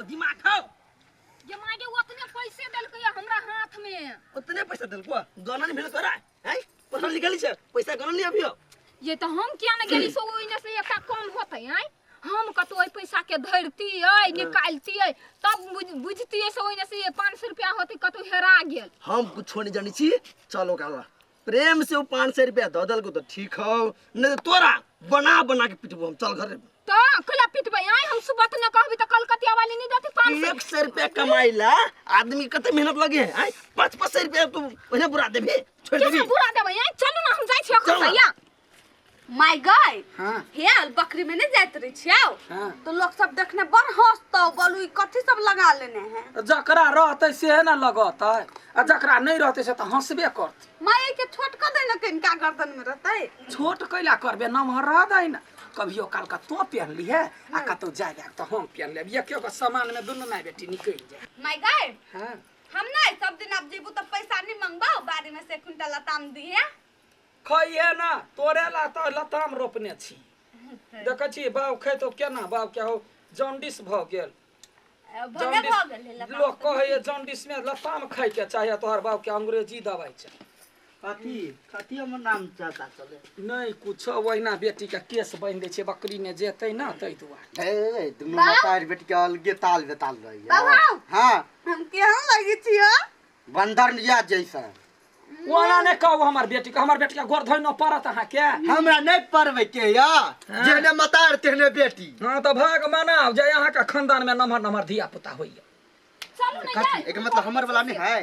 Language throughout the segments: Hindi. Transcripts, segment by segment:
दिमाग खाओ ये मागे उतने पैसे देलकै हमरा हाथ में। उतने पैसा देलको गणना नहीं भेल तोरा हैं पढ़ल लिखल छै पैसा गणना नहीं अभियो ये तो हम क्या न गेली सो ओइने से एकटा कम होतै हैं। हम कतो ओइ पैसा के धरतियै निकालतियै तब बुझतियै से ओइने से 500 रुपया होतै कतो हेरा गेल। हम कुछ नहीं जानी छी चलो काला प्रेम से वो 500 रुपया दे देलको तो ठीक हो नहीं तो तोरा बना बना के पिटबो हम चल घर तो कला पिटबै आई हम सुबह न कहबी त कलकतिया वाली नहीं देती 500 100 रुपया कमाइला आदमी कते मेहनत लगे हैं 500 रुपया तू ओने बुरा देबे छोड़ देबी बुरा देबै आई चलू ना हम जाई छी अखन माय गाय हां हेल बकरी में नहीं जात रही छियाओ हां तो लोग सब देखने बड़ हंसतो बोलू कथि सब लगा लेने हैं। जकरा रहते से ना लगता आ जकरा नहीं रहते से तो हंसबे करते। माय के छोट क दे न किनका गर्दन में रहते छोट कैला करबे नमहर रह दे ना कभियो काल का तो पहन ली है आ कतो जाय तो हम पहन लेब एक एक सामान में दोनों माय बेटी निकल जाए। माय गाय हां हम ना सब दिन अब जीबू तो पैसा नहीं मंगबाओ बारी में से कुंटल लताम दिए खइए ना तोरे ला तो लताम रोपने छी देख छी बाव खे तो केना बाव क्या हो जॉन्डिस भ गेल भले भ गेल लोग कहे जॉन्डिस में लताम खाइ के चाहे तोहर बाव के अंग्रेजी दवाई छै कथी हमर नाम चाहता चले नहीं कुछ वहिना बेटी के केस बांध दे छै बकरी ने जेतै ना तै दुआ ए दुनु मातार बेटी के अलगे ताल बेताल रही बाबा हां हम केहन लगी छियो बंदर निया जैसा ओना ने कहू हमर बेटी के गोर धोइ न पड़त अहाँ के हमरा नहीं परवे के या जेने मातार तेने बेटी हां तो भाग मनाओ जे अहाँ के खानदान में नमहर नमहर धिया पुता होइए। चलू ना कथी एक मतलब हमर वाला नहीं है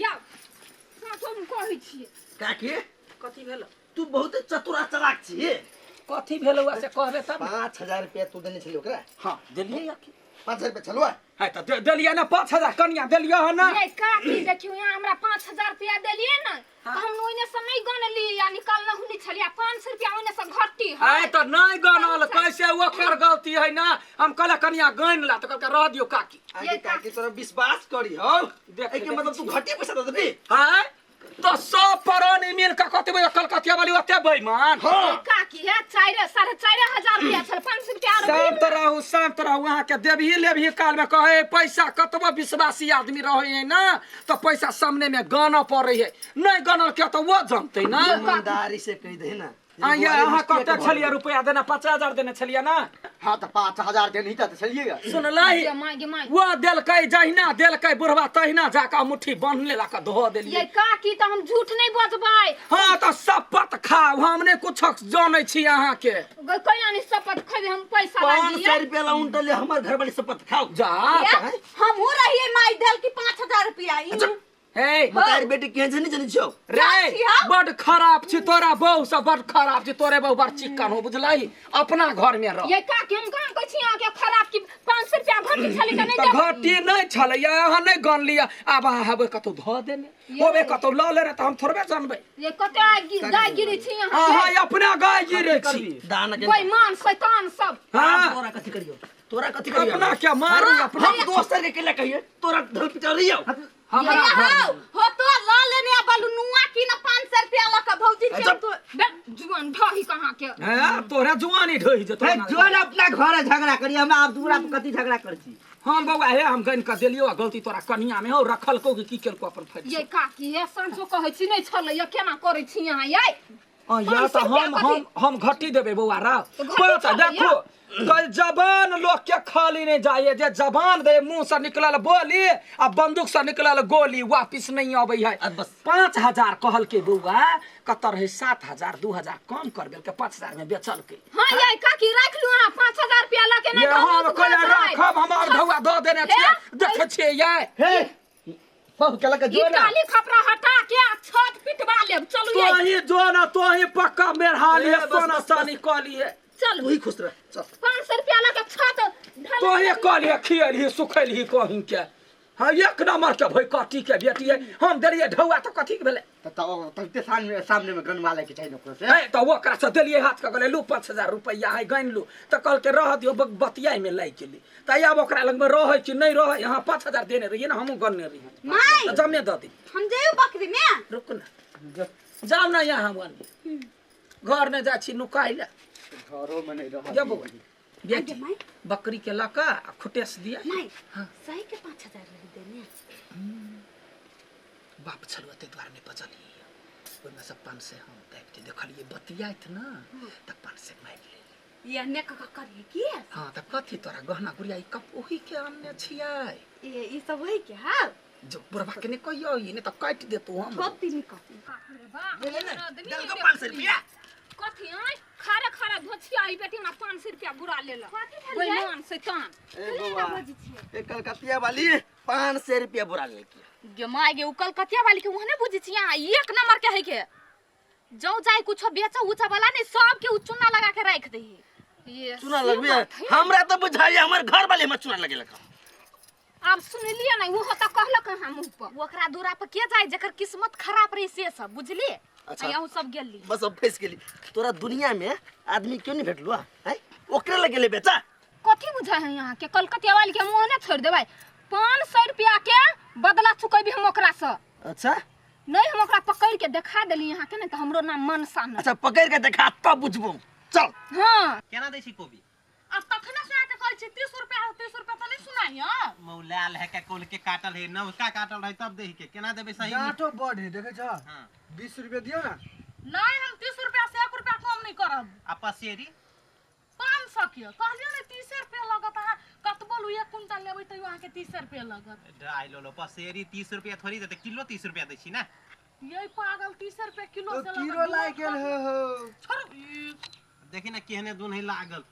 या हम कहै छियै काकी कथी भेल तू बहुत चतुरा चलाक छी कथी भेल हुआ से कहबे तब 5000 रुपया तू देने छली ओकरा हां देलिए या 5000 रुपया चलवा है तो देलिए ना 5000 कन्या देलिए ह ना ये काकी देखियो यहाँ हमरा 5000 रुपया देलिए ना हम ओइने से नहीं गनली या निकालना हुनी छलिया 500 रुपया ओइने से घट्टी है तो नहीं गनल कैसे ओकर गलती है ना हम कहले कन्या गन ला तो कहलके रह दियो काकी आगे काकी तोरा विश्वास करी हो देख एके मतलब तू घटी पैसा दे देबी है तो सब परानी मीन का कते कलकतिया वाली ओते बेईमान हां काकी है 4,500 रुपया छल 500 रुपया शांत रहू वहां के देबही लेबही काल में कहे पैसा कतबो विश्वासी आदमी रहे है ना तो पैसा सामने में गाना पड़े है नहीं गाना के तो वो जानते ना ईमानदारी से कह दे ना ये अहाँ कते छलिए रुपया देना 50,000 देने छलिए ना हां तो 5000 देनी तो चलिएगा सुन लाई मांगे वो देलकै जहिना देलकै बुढ़वा तहिना जाका मुट्ठी बांध ले लाका धो देलिए। ये काकी तो हम झूठ नहीं बजबै हां तो शपथ खाओ हमने कुछ जानै छी अहाँ के कहिया नहीं शपथ खबे हम पैसा ला 500 रुपया ला उंटले हमर घर वाली शपथ खाओ जा हम हो रही माई देल की 5000 रुपया हे मतार बेटी केहन से नहीं जानी छौ रे बड़ खराब छी तोरा बहु सब बड़ खराब छी तोरे बहु बड़ चिक्कन हो बुझलाई अपना घर में रह ये काकी हम कहां कहै छी अहाँ के खराब की 500 रुपया घटी छले त नहीं तो घटी नहीं छले अहाँ नहीं गन लिया अब हबे कतो धो देने होबे कतो ल ले त हम थोड़बे जानबे ये कते गाय गिरी छी अहाँ हां अपना गाय गिरे छी दान के कोई मान शैतान सब हां तोरा कथी करियो अपना क्या मारू अपना हम दोस्तर के केला कहिए तोरा धल पिटा रहियो हमारा हो तो ला लेने बालू नुआ की ना 500 रुपया ला का भौजी के तो जुआन ढही कहां के हां तोरा जुआनी ढोई जे है जोन अपना घर झगड़ा करी हम आप दूरा पे कथी झगड़ा कर छी हम बउआ हे हम गन का देलियो गलती तोरा कनिया में हो रखल को की केलको अपन फट ये काकी हे सांझो कहै छी नहीं छले ये केना करै छी अहाँ ये या तो हम घटी देबे बउआ रा पता देखो जबान लोग के खाली नहीं जाए जे जबान दे मुंह से निकलल बोली आ बंदूक से निकलल गोली वापस नहीं आबै है बस 5000 कहल के बउआ कतर है 7000 2000 कम कर देल के 5000 में बेचल के हां ये काकी राख लू अहाँ 5000 रुपया ला के नहीं हम कहले रखब हमार भौआ दो देने छे देखे छे ये हे सब केला के जोन काली खपरा हटा के छत पिटवा लेब चलू ये तो ही जोन तो ही पक्का मेरहा लिए सोना सानी कहली है चल तू ही खुश रह चल 500 रुपया ला के छत तो ही कहली खियली सुखैली कहीं के हां एक नंबर के भई काटी के बेटी है हम देलिए ढौआ तो कथी के भेले तते सामने में गन वाले के चाहिए ओकरा से है तो ओकरा से देलिए हाथ के गले लू 5000 रुपया है गन लू तो कल के रह दियो बतियाई में लाई गेली त अब ओकरा लग में रहे कि नहीं रहे यहां 5000 देने रहिए ना हम गन्ने रही माई जमने द दी हम जेउ बकरी में रुक ना जाओ ना यहां वन घर में जा छी नुकाइला घरों में नहीं रह जब बेटी माई बकरी के लका खुटेस दिया माई हाँ। सही के 5000 रही देने बाप छलुआते द्वार में बचली ओइमे से 500 हम देख के देखलिए बतियात ना त 500 मार ले ये ने का करिए की हां त कथी तोरा गहना गुड़िया ई कप ओही के अन्ने छियै ये सब है के हां जो बुढ़वा के ने कहियो ई ने त काट देतो हम कति नि कति अरे वाह ले ले आदमी दल को के 500 रुपया कथी आय खारा खारा धोछिया ई बेटी ना 500 रुपया बुरा लेला बेईमान शैतान ए बाबा ए कलकतिया वाली 500 रुपया बुरा ले के गे माय गे उकल कतिया वाली के वहने बुझी छिया एक नंबर के है के जो जाय कुछो बेचा उचा वाला नहीं सब के चूना लगा के रख दे ये चूना लगबे हमरा तो बुझाई हमर घर वाले में चूना लगे लगा अब सुन लिया नहीं वो त कहलक हां मुंह पर ओकरा दूरा पर के जाय जेकर किस्मत खराब रही से सब बुझली अच्छा। यहू सब गेली बस अब फंस गेली तोरा दुनिया में आदमी क्यों नहीं भेटलो है ओकरे लगे ले बेचा कथी बुझा है यहाँ के कलकतिया वाली के मुंह ने छोड़ देबै 500 रुपया के बदला चुकैबी हम ओकरा से अच्छा नहीं हम ओकरा पकड़ के दिखा देली यहाँ के ना तो हमरो नाम मनसा न अच्छा पकड़ के देखा तब बुझबो चल हां केना दै छी कोबी अब तखने से आके कहै छी 30 रुपया त नहीं सुनाई हां मौलाल है के कोल के काटल है नवका काटल है तब देही के केना देबे सही डांटो बड़ है देखे छ हां 20 रुपया दियो ना नहीं हम 30 रुपया से 1 रुपया कम नहीं करब आ पसेरी 500 के कहलियो ने 30 रुपया लगत है कतबो एक कुंटल लेबै त वहां के 30 रुपया लगत ढाई लो पसेरी 30 रुपया थोड़ी देते किलो 30 रुपया दै छी ना यही पागल 30 रुपया किलो तो से कीरो लाग गेल हो छोड़ देखी ना केहने दुन है लागल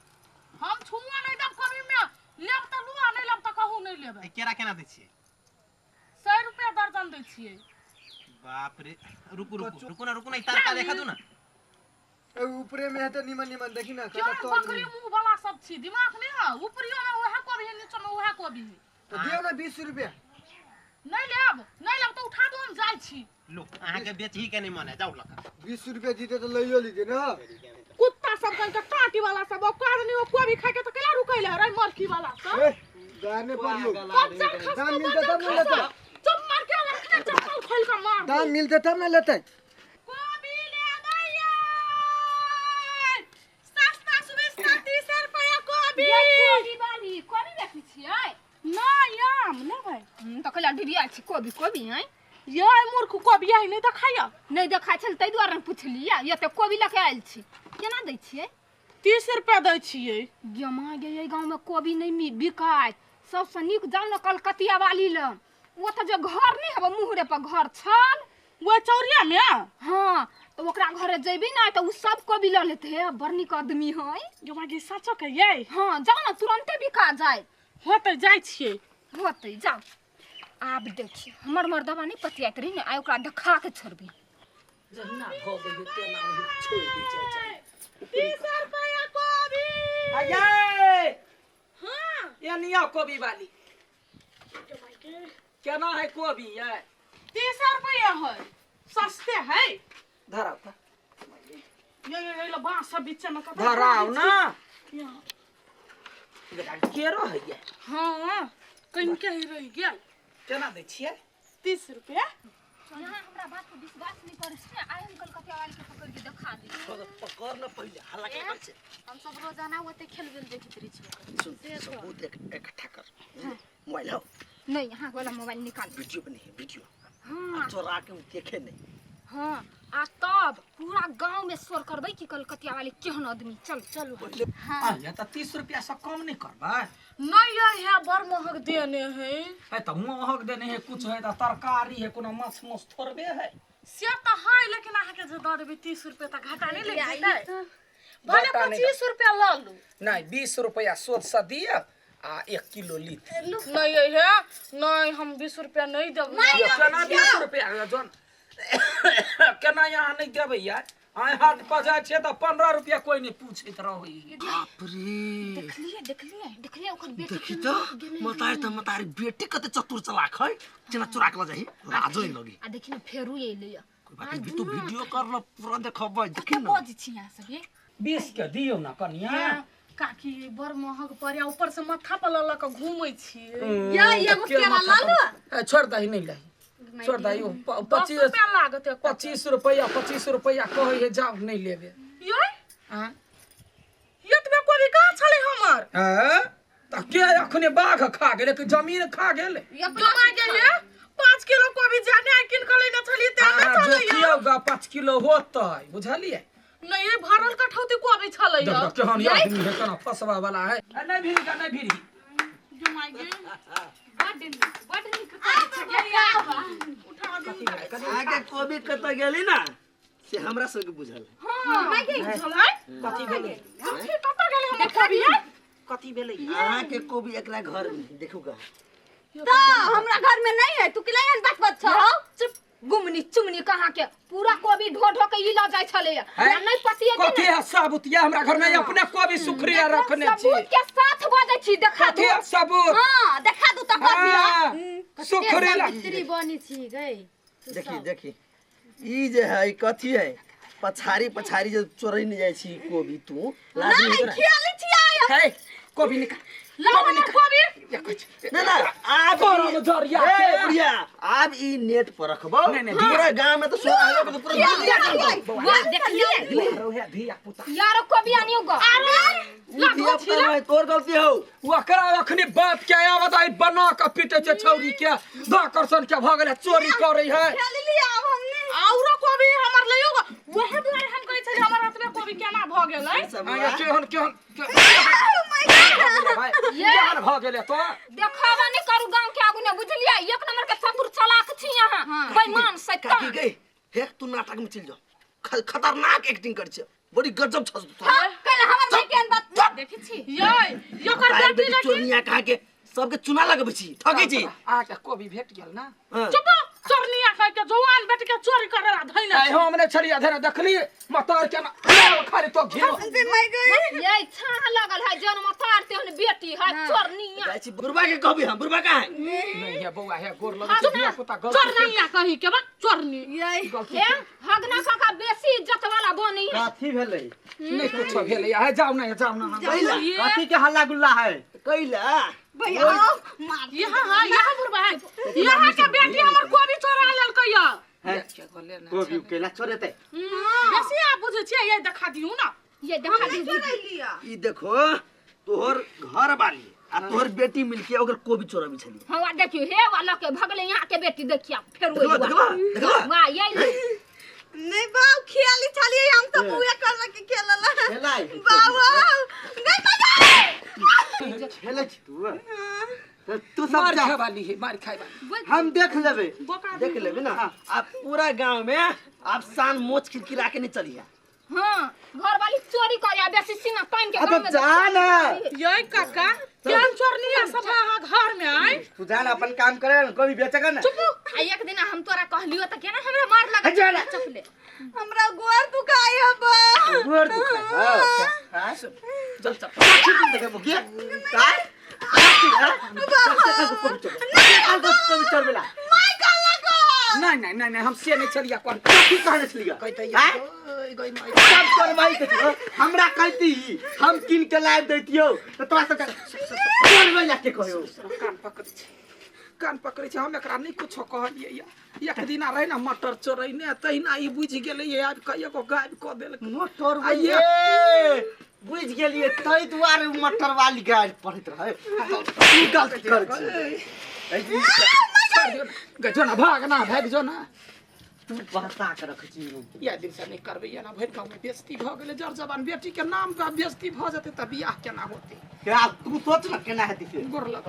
हम छुआ नहीं दब कभी में लेब त लुआ नहीं लेब त कहू नहीं लेबै ए केरा केना दै छी 100 रुपया दर्जन दै छियै बाप रे रुकू ना तारका देखा दू ना ए ऊपरे में है तो निमन निमन देखी ना क्या कत तो बकरी मुंह वाला सब छी दिमाग नहीं है ऊपरियो में वह कोबी है नीचे में वह कोबी है तो दियो ना 20 रुपया नहीं लेब तो उठा दो हम जाय छी लो अहाँ के बेचही के नहीं मन है जाऊ लका 20 रुपया जीते तो लइयो लीजिए ना कुत्ता सब कन के टाटी वाला सब ओकर नहीं कोबी खाके तो केला रुकैले रे मरकी वाला सब ए गाने पर लो दाम मिलते तब ना लेते चुप मार के रखने चप्पल खोल के मार दाम मिलते तब ना लेते कोबी ले भैया सस्ता सुविस्ता 30 रुपया कोबी कोबी वाली कोनी देखी छियै नहीं आम लेबै त कहला डिरिया छी कोबी हैं ये मूर्ख कोबी है नहीं देखाया नहीं देखा छल तै दुआरे पुछलिया ये त कोबी लेके आइल छी केना दै छियै 30 रुपया दै छियै गमा गे ये गांव में कोबी नहीं बिकाय सबसे नीक जाऊ न कलकतिया वाली ल वो त जो घर नहीं हबे मुहरे पर घर छल वो चौरिया में हां तो ओकरा घरे जइबी ना त उ सब कोबी ल लेते है बड़ नीक आदमी है जो मागी सचो के ये हां जाऊ न तुरंते बिका जाए होते जाय छियै होते जाऊ आब देखी हमर मर्दवा नहीं पतियात रही ने आइ ओकरा देखा के छोड़बी जहिना भ गई तेना ओही छोड़ दी जाय 30 रुपया कोबी आये हां ये निया कोबी वाली केना है कोबी ये 30 रुपया है सस्ते है धराव था ये लो बांस सब बीच में कटा धराव ना यहाँ। बेटा केरो है ये हाँ कहीं के ही रह गया केना दै छियै 30 रुपया यहाँ हमरा बात पे विश्वास नहीं करे छै आइ हम कलकतिया वाली के पकड़ के दिखा दी पकड़ न पहिले हल्ला के कर से हम सब रोजाना होते खेल वेल देखत रही छी सुन सबूत इकट्ठा कर मोबाइल हो नहीं यहाँ वाला मोबाइल निकाल वीडियो बनी है वीडियो हाँ चोरा के देखे नहीं हाँ आ तब पूरा गांव में शोर करबै कि कलकतिया वाली केहन आदमी चल चलू हां ये त 30 रुपया से कम नहीं करबै नहीं है बड़ महंग देने है है त महग देने है कुछ है त तरकारी है कोनो माछ मछ थोड़बे है से तो है लेकिन आहा के जे दऽ देबै 30 रुपया त घाटा नहीं लग जेतै भले घाटा नहीं 25 रुपया ल लू नहीं 20 रुपया सोच से दिया आ 1 किलो ली नहीं है नहीं हम 20 रुपया नहीं देब केना 20 रुपया जन केना यहाँ नहीं देबै यार आइ हाट पर जाय छै त 15 रुपया कोई नहीं पूछैत रहै बाप रे देखलिए ओकर बेटी देखी तो मतारी बेटी कते चतुर चलाक है जेना चोरा के ल जाही राजो ही लगी आ देखि न फेरू एलै कोई बात नहीं तू वीडियो कर ल पूरा देखबै देखी न बज छी यहाँ सब ये 20 के दियौ ना कनिया काकी बड़ महंग पड़े ऊपर से माथा पर ल के घूमै छी एगो केला ला लो छोड़ दही नहीं लही छोड़ दही 10 रुपया लागत है 25 रुपया कहे है जाओ नहीं लेबे ये हां ये तो कोई कोबी कहाँ छले हमर हैं त के अखने बाघ खा गेले कि जमीन खा गेले कमा गेले 5 किलो कोबी जाने किन के लेना छली ते आ जोखियोगा 5 किलो होतै बुझलिए नहीं ये भरल कठौती कोबी छले देख केहन आदमी है केना फसवा वाला है नहीं भिरी जा नहीं भिरी जो मागे बड निक उठा आगे कोबी कत गेली ना से हमरा सबके बुझल मागे छलै कथी भेलै कत गेले हमर कोबी कथी भेलै अहाँ के कोबी एकरा घर में देखूगा तो हमरा घर में नहीं है तू किलायन बात बात छ चुप गुमनी चुमनी कहाँ के पूरा कोबी ढो ढो के ई ल जाय छले नहीं पति है कथी है सबूतिया हमरा घर में अपने कोबी सुखरिया रखने छी सबूत के साथ बाजै छी देखा कथी है सबूत हां देखा दू त कथी सुखरिया बनी छी गई देखी देखी ई जे है कथी है पछारी पछारी जे चोरई नहीं जाय छी कोबी तू लाज नहीं तोरा खेली छी आय है कोबी निकाल लाओ हमर कोबी ना ना आब परम जरिया ए के बुढ़िया आब ई नेट पर रखबो नहीं, नहीं, पूरा गांव में तो सो आलो तो पूरा वाह देखलिए रोहे धिया पुता यार कोबी आनियो गो दिया पता है तोर गलती हो ओकरा अखनी बाप के आवत आई बना के पीटे छे छौरी के दाकर्षण के भ गेले चोरी करे है औरो कोबी हमर लइयो वहे दुआरे हम कहै छै हमर हाथ में कोबी केना भ गेलै आगे केहन केहन भाई केहन भ गेले तो देखावा नहीं करू गांव के आगू ने बुझलिए एक नंबर के चतुर चालाक छी यहां बेईमान काकी शैतान गई हे तू नाटक में चल जा खतरनाक एक्टिंग कर छ बड़ी गजब छ तू कल हमर भाई के बात देखि छी यो कर बेटी लगी चोरिया कहा के सबके चुना लगबे छी ठगी छी आके कोबी भेट गेल ना चुप चोरनिया कह के जवान बेटी के चोरी करे धइना आई हमने छलिया धरे देखली मतार के ना खाली तो घिनो ये छाह लगल है जन्म तारते हन बेटी है चोरनिया जाय छी बुरबा के कहबी हम बुरबा का है नहीं है बौआ है गोर लगे छै धिया पुता गलती चोरनिया कहि के बा चोरनी ए हगना काका बेसी इज्जत वाला बनी है कथी भेलै नहीं कुछ भेले है जाओ ना कैला कथी के हल्ला गुल्ला है कैला यहाँ है यहाँ बुरबा है यहाँ के बेटी हमर कोबी चोरा लेल कहिया क्या गोले ना कोबी केला छोड़ेते बेसी आ बुझे छियै ये देखा दियौ ना ये देखा दी ई देखो तोहर घर वाली आ तोहर बेटी मिलके ओकर कोबी चोरबी छली हां देखियो हे वाला के भगले यहाँ के बेटी देखिया फेर देखबा देखबा वाह ये नहीं बाऊ खेली चलिए हम तो बुआ कर के खेलला खेलाई बाऊ नहीं मजा खेले छी तू सब मार जा खाए वाली है मार खाए वाली हम देख लेबे देख लेबे ना आप पूरा गांव में आप शान मोच खिलखिला के नहीं चलिया हां घर वाली चोरी करे बेसी सीना टाइम के अब गांव में जान ये काका केन चोरनिया सब घर में आए तू जान अपन काम करे कोबी बेचेगा ना चुप आ एक दिन हम तोरा कहलियो त केना हमरा मार लगा जाना चपले हमरा गोर दुखाई हबा गोर दुखा हां चल चल ठीक देखे मुखिया काय कोबी चोर बेला नहीं हम से नहीं चलिया कौन की कहने छलिया कहते हैं? सब करवाई के थियो हमरा कहती हम किन के लाइव दैतियो तो तोरा सब चोर बेला के कहियो कान पकड़े छै हम एकरा नहीं कुछ कहलिए या एक दिन रहे ना मटर चोरैने तहिना ई बुझ गेलै ये आब कहियो को गायब क देलक मोटर आइये। बुझ गेलिए तई दुआरे मटर वाली गाड़ी पढ़त रहे तू गलती कर गजो ना भाग जो ना तू बहता के रख छी या दिन से नहीं करबे या ना भर गांव में बेइज्जती भ गेलै जर जबान बेटी के नाम का बेइज्जती भ जते त बियाह केना होते क्या तू सोच ना केना हेती से गोर लग